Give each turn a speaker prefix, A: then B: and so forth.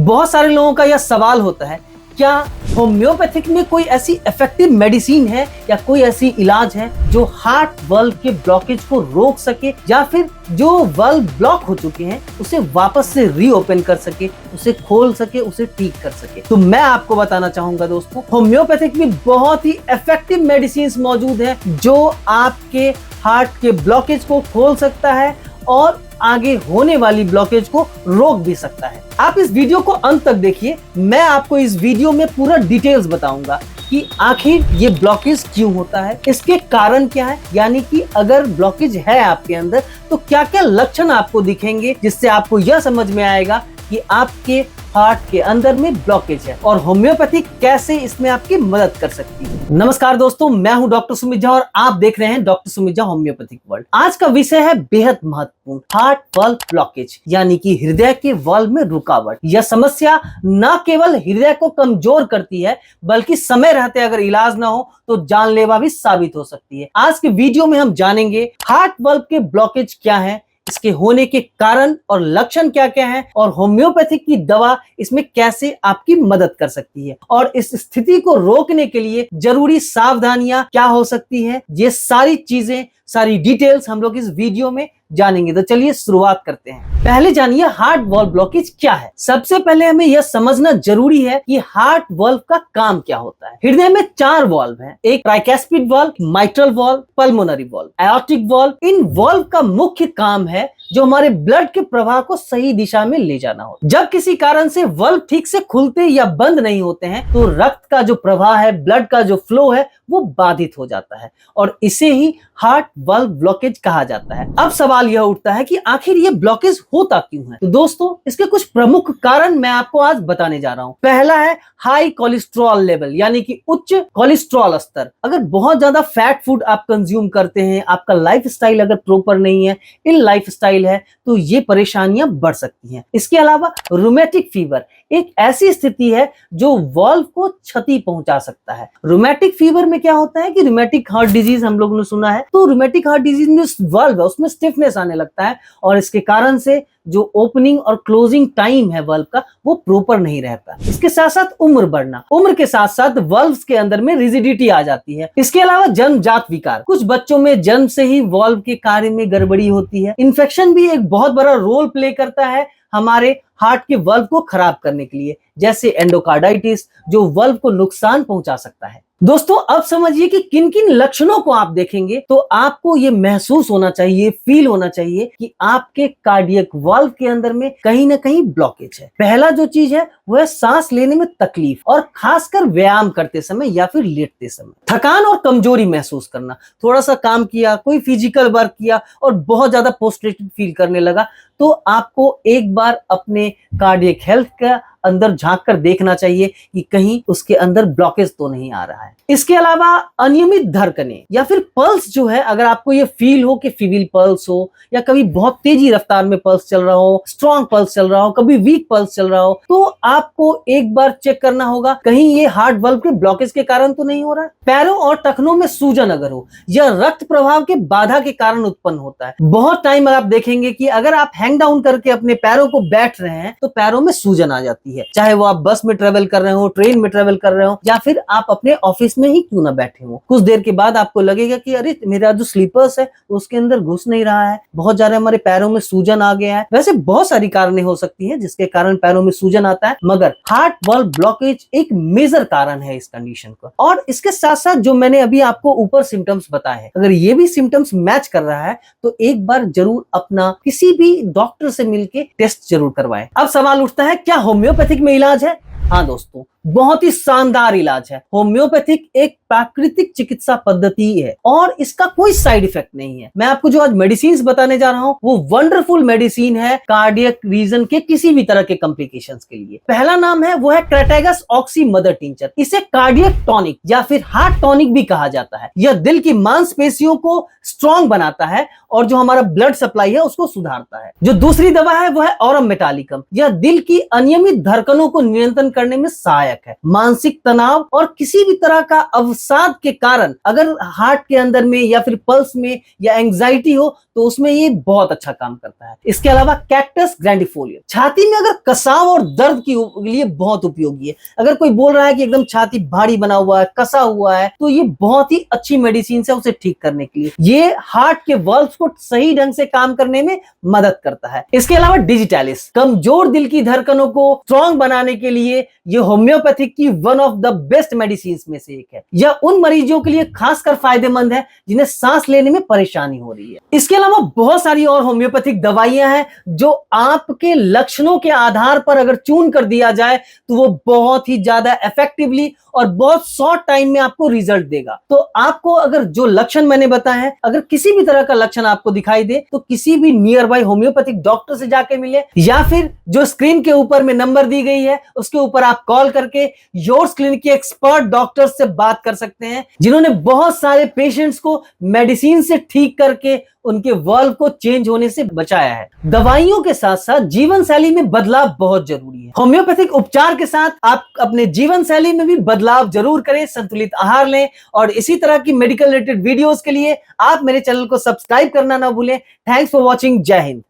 A: बहुत सारे लोगों का यह सवाल होता है, क्या होम्योपैथिक में कोई ऐसी इफेक्टिव मेडिसिन है या कोई ऐसी इलाज है जो हार्ट वाल्व के ब्लॉकेज को रोक सके या फिर जो वाल्व ब्लॉक हो चुके हैं उसे वापस से रीओपन कर सके, उसे खोल सके, उसे ठीक कर सके। तो मैं आपको बताना चाहूंगा दोस्तों, होम्योपैथिक में बहुत ही इफेक्टिव मेडिसिन मौजूद है जो आपके हार्ट के ब्लॉकेज को खोल सकता है और आगे होने वाली ब्लॉकेज को रोक भी सकता है। आप इस वीडियो को अंत तक देखिए, मैं आपको इस वीडियो में पूरा डिटेल्स बताऊंगा कि आखिर ये ब्लॉकेज क्यों होता है, इसके कारण क्या है, यानी कि अगर ब्लॉकेज है आपके अंदर तो क्या क्या लक्षण आपको दिखेंगे जिससे आपको यह समझ में आएगा कि आपके हार्ट के अंदर में ब्लॉकेज है और होम्योपैथिक कैसे इसमें आपकी मदद कर सकती है। नमस्कार दोस्तों, मैं हूं डॉक्टर सुमित झा और आप देख रहे हैं doctor Sumit Jha homeopathic world. आज का विषय है बेहद महत्वपूर्ण, हार्ट वाल्व ब्लॉकेज यानी कि हृदय के वाल्व में रुकावट। यह समस्या न केवल हृदय को कमजोर करती है बल्कि समय रहते अगर इलाज ना हो तो जानलेवा भी साबित हो सकती है। आज के वीडियो में हम जानेंगे हार्ट वाल्व के ब्लॉकेज क्या है, इसके होने के कारण और लक्षण क्या क्या हैं और होम्योपैथिक की दवा इसमें कैसे आपकी मदद कर सकती है और इस स्थिति को रोकने के लिए जरूरी सावधानियां क्या हो सकती है। ये सारी चीजें, सारी डिटेल्स हम लोग इस वीडियो में जानेंगे। तो चलिए शुरुआत करते हैं। पहले जानिए हार्ट वाल्व ब्लॉकेज क्या है। सबसे पहले हमें यह समझना जरूरी है कि हार्ट वाल्व का काम क्या होता है। हृदय में 4 वाल्व हैं, एक tricuspid valve, mitral valve, pulmonary valve, aortic valve. इन वाल्व का मुख्य काम है जो हमारे ब्लड के प्रवाह को सही दिशा में ले जाना हो। जब किसी कारण से वाल्व ठीक से खुलते या बंद नहीं होते हैं तो रक्त का जो प्रवाह है, ब्लड का जो फ्लो है वो बाधित हो जाता है और इसे ही हार्ट वाल्व ब्लॉकेज कहा जाता है। अब सवाल यह उठता है कि आखिर ये ब्लॉकेज होता क्यों है। तो दोस्तों, इसके कुछ प्रमुख कारण मैं आपको आज बताने जा रहा हूं। पहला है हाई कोलेस्ट्रॉल लेवल यानी कि उच्च कोलेस्ट्रॉल स्तर। अगर बहुत ज्यादा फैट फूड आप कंज्यूम करते हैं, आपका लाइफस्टाइल अगर प्रॉपर नहीं है, इन लाइफस्टाइल है, तो ये परेशानियां बढ़ सकती हैं। इसके अलावा रूमेटिक फीवर एक ऐसी स्थिति है जो वाल्व को क्षति पहुंचा सकता है। रूमेटिक फीवर में क्या होता है कि रूमेटिक हार्ट डिजीज हम लोगों ने सुना है, तो रूमेटिक हार्ट डिजीज में वाल्व है उसमें स्टिफनेस आने लगता है और इसके कारण से जो ओपनिंग और क्लोजिंग टाइम है वाल्व का वो प्रॉपर नहीं रहता। इसके साथ साथ उम्र बढ़ना, उम्र के साथ साथ वाल्व्स के अंदर में रिजिडिटी आ जाती है। इसके अलावा जन्मजात विकार, कुछ बच्चों में जन्म से ही वाल्व के कार्य में गड़बड़ी होती है। इन्फेक्शन भी एक बहुत बड़ा रोल प्ले करता है हमारे हार्ट के वाल्व को खराब करने के लिए, जैसे एंडोकार्डाइटिस जो वाल्व को नुकसान पहुंचा सकता है। दोस्तों, अब समझिए कि किन किन लक्षणों को आप देखेंगे तो आपको ये महसूस होना चाहिए, फील होना चाहिए कि आपके कार्डियक वाल्व के अंदर में कहीं ना कहीं ब्लॉकेज है। पहला जो चीज है वो है सांस लेने में तकलीफ और खासकर व्यायाम करते समय या फिर लेटते समय थकान और कमजोरी महसूस करना। थोड़ा सा काम किया, कोई फिजिकल वर्क किया और बहुत ज्यादा पोस्ट्रेटेड फील करने लगा तो आपको एक बार अपने कार्डियक हेल्थ का अंदर झांक कर देखना चाहिए कि कहीं उसके अंदर ब्लॉकेज तो नहीं आ रहा है। इसके अलावा अनियमित धड़कनें या फिर पल्स जो है, अगर आपको ये फील हो कि फीबल पल्स हो या कभी बहुत तेजी रफ्तार में पल्स चल रहा हो, स्ट्रॉन्ग पल्स चल रहा हो, कभी वीक पल्स चल रहा हो, तो आपको एक बार चेक करना होगा कहीं ये हार्ट वाल्व के ब्लॉकेज के कारण तो नहीं हो रहा है। पैरों और टखनों में सूजन अगर हो, यह रक्त प्रवाह के बाधा के कारण उत्पन्न होता है। बहुत टाइम आप देखेंगे कि अगर आप हैंग डाउन करके अपने पैरों को बैठ रहे हैं तो पैरों में सूजन आ जाती है, चाहे वो आप बस में ट्रेवल कर रहे हो, ट्रेन में ट्रेवल कर रहे हो या फिर आप अपने ऑफिस में ही क्यों ना बैठे हो। कुछ देर के बाद आपको लगेगा कि अरे मेरा जो स्लीपर्स है उसके अंदर घुस नहीं रहा है, बहुत ज्यादा हमारे पैरों में सूजन आ गया है। वैसे बहुत सारी कारणें हो सकती हैं जिसके कारण पैरों में सूजन आता है, मगर हार्ट वाल्व ब्लॉकेज एक मेजर कारण है इस कंडीशन का। और इसके साथ साथ जो मैंने अभी आपको ऊपर सिम्टम्स बताए हैं, अगर ये भी सिम्टम्स मैच कर रहा है तो एक बार जरूर अपना किसी भी डॉक्टर से मिलके टेस्ट जरूर करवाएं। अब सवाल उठता है, क्या होम्योपैथिक में इलाज है? हाँ दोस्तों, बहुत ही शानदार इलाज है। होम्योपैथिक एक प्राकृतिक चिकित्सा पद्धति है और इसका कोई साइड इफेक्ट नहीं है। मैं आपको जो आज मेडिसिन बताने जा रहा हूँ वो वंडरफुल मेडिसिन है कार्डियक रीजन के किसी भी तरह के कॉम्प्लिकेशंस के लिए। पहला नाम है वो है क्रेटेगस ऑक्सी मदर टिंचर। इसे कार्डियक टॉनिक या फिर हार्ट टॉनिक भी कहा जाता है। यह दिल की मांसपेशियों को स्ट्रॉन्ग बनाता है और जो हमारा ब्लड सप्लाई है उसको सुधारता है। जो दूसरी दवा है वो है ऑरम मेटालिकम। यह दिल की अनियमित धड़कनों को नियंत्रण करने में सहायक लाभदायक है। मानसिक तनाव और किसी भी तरह का अवसाद के कारण अगर हार्ट के अंदर में या फिर पल्स में या एंजाइटी हो तो उसमें ये बहुत अच्छा काम करता है। इसके अलावा कैक्टस ग्रैंडिफोलिया छाती में अगर कसाव और दर्द के लिए बहुत उपयोगी है। अगर कोई बोल रहा है कि एकदम छाती भारी बना हुआ है, कसा हुआ है, तो ये बहुत ही अच्छी मेडिसिन है उसे ठीक करने के लिए। ये हार्ट के वल्व्स को सही ढंग से काम करने में मदद करता है। इसके अलावा डिजिटैलिस कमजोर दिल की धड़कनों को स्ट्रॉन्ग बनाने के लिए ये होम्योपैथिक की one of the best medicine में से एक है। यह उन मरीजों के लिए खासकर फायदेमंद है जिन्हें सांस लेने में परेशानी हो रही है। इसके अलावा बहुत सारी और होम्योपैथिक दवाइयां हैं जो आपके लक्षणों के आधार पर अगर चून कर दिया जाए तो वो बहुत ही ज्यादा इफेक्टिवली और बहुत शॉर्ट टाइम में आपको रिजल्ट देगा। तो आपको अगर जो लक्षण मैंने बताए हैं, अगर किसी भी तरह का लक्षण आपको दिखाई दे तो किसी भी नियर बाय होम्योपैथिक डॉक्टर से जाके मिले या फिर जो स्क्रीन के ऊपर में नंबर दी गई है उसके ऊपर आप कॉल करके योर्स क्लिनिक के एक्सपर्ट डॉक्टर से बात कर सकते हैं जिन्होंने बहुत सारे पेशेंट्स को मेडिसिन से ठीक करके उनके वर्ल्व को चेंज होने से बचाया है। दवाइयों के साथ साथ जीवन शैली में बदलाव बहुत जरूरी है। होम्योपैथिक उपचार के साथ आप अपने जीवन शैली में भी बदलाव जरूर करें, संतुलित आहार लें और इसी तरह की मेडिकल रिलेटेड वीडियोस के लिए आप मेरे चैनल को सब्सक्राइब करना ना भूलें। Thanks for watching. जय हिंद।